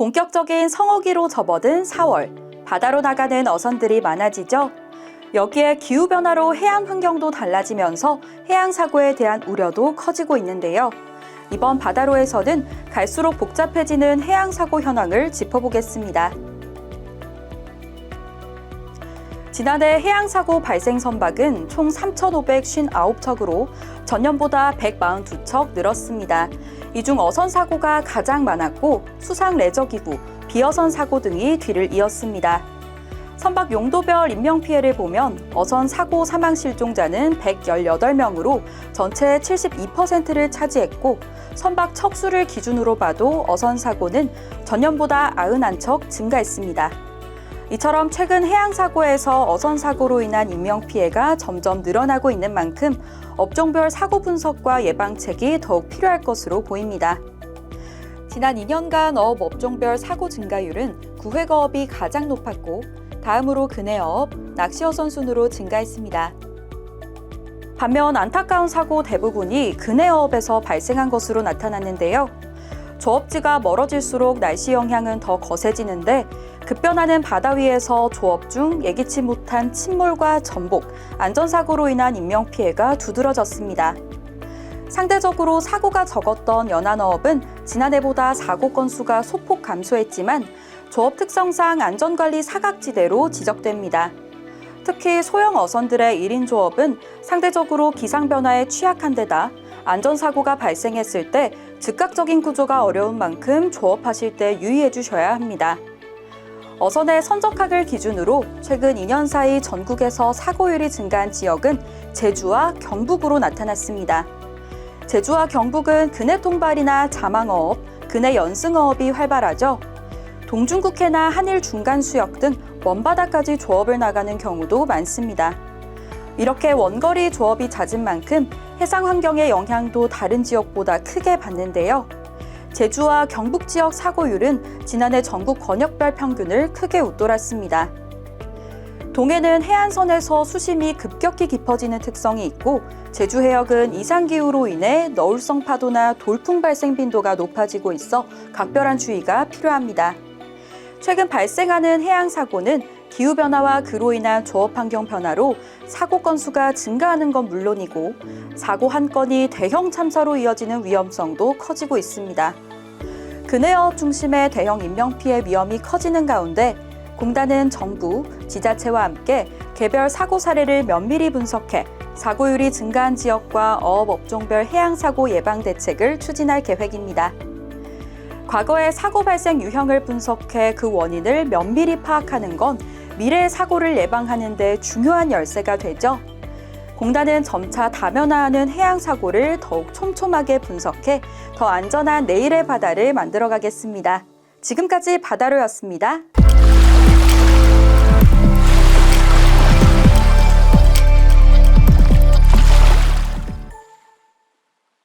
본격적인 성호기로 접어든 4월, 바다로 나가는 어선들이 많아지죠. 여기에 기후변화로 해양 환경도 달라지면서 해양 사고에 대한 우려도 커지고 있는데요. 이번 바다로에서는 갈수록 복잡해지는 해양 사고 현황을 짚어보겠습니다. 지난해 해양 사고 발생 선박은 총 3,559척으로 전년보다 142척 늘었습니다. 이 중 어선 사고가 가장 많았고 수상 레저 기구, 비어선 사고 등이 뒤를 이었습니다. 선박 용도별 인명피해를 보면 어선 사고 사망 실종자는 118명으로 전체의 72%를 차지했고 선박 척수를 기준으로 봐도 어선 사고는 전년보다 91척 증가했습니다. 이처럼 최근 해양 사고에서 어선 사고로 인한 인명피해가 점점 늘어나고 있는 만큼 업종별 사고 분석과 예방책이 더욱 필요할 것으로 보입니다. 지난 2년간 어업 업종별 사고 증가율은 구획어업이 가장 높았고 다음으로 근해어업, 낚시어선 순으로 증가했습니다. 반면 안타까운 사고 대부분이 근해어업에서 발생한 것으로 나타났는데요. 조업지가 멀어질수록 날씨 영향은 더 거세지는데 급변하는 바다 위에서 조업 중 예기치 못한 침몰과 전복, 안전사고로 인한 인명피해가 두드러졌습니다. 상대적으로 사고가 적었던 연안어업은 지난해보다 사고 건수가 소폭 감소했지만 조업 특성상 안전관리 사각지대로 지적됩니다. 특히 소형 어선들의 1인 조업은 상대적으로 기상변화에 취약한 데다 안전사고가 발생했을 때 즉각적인 구조가 어려운 만큼 조업하실 때 유의해 주셔야 합니다. 어선의 선적학을 기준으로 최근 2년 사이 전국에서 사고율이 증가한 지역은 제주와 경북으로 나타났습니다. 제주와 경북은 근해 통발이나 자망어업, 근해 연승어업이 활발하죠. 동중국해나 한일 중간 수역 등 먼바다까지 조업을 나가는 경우도 많습니다. 이렇게 원거리 조업이 잦은 만큼 해상 환경의 영향도 다른 지역보다 크게 받는데요. 제주와 경북 지역 사고율은 지난해 전국 권역별 평균을 크게 웃돌았습니다. 동해는 해안선에서 수심이 급격히 깊어지는 특성이 있고 제주 해역은 이상기후로 인해 너울성 파도나 돌풍 발생 빈도가 높아지고 있어 각별한 주의가 필요합니다. 최근 발생하는 해양 사고는 기후변화와 그로 인한 조업 환경 변화로 사고 건수가 증가하는 건 물론이고 사고 한 건이 대형 참사로 이어지는 위험성도 커지고 있습니다. 근해어업 중심의 대형 인명피해 위험이 커지는 가운데 공단은 정부, 지자체와 함께 개별 사고 사례를 면밀히 분석해 사고율이 증가한 지역과 어업 업종별 해양 사고 예방 대책을 추진할 계획입니다. 과거의 사고 발생 유형을 분석해 그 원인을 면밀히 파악하는 건 미래의 사고를 예방하는 데 중요한 열쇠가 되죠. 공단은 점차 다변화하는 해양 사고를 더욱 촘촘하게 분석해 더 안전한 내일의 바다를 만들어가겠습니다. 지금까지 바다로였습니다.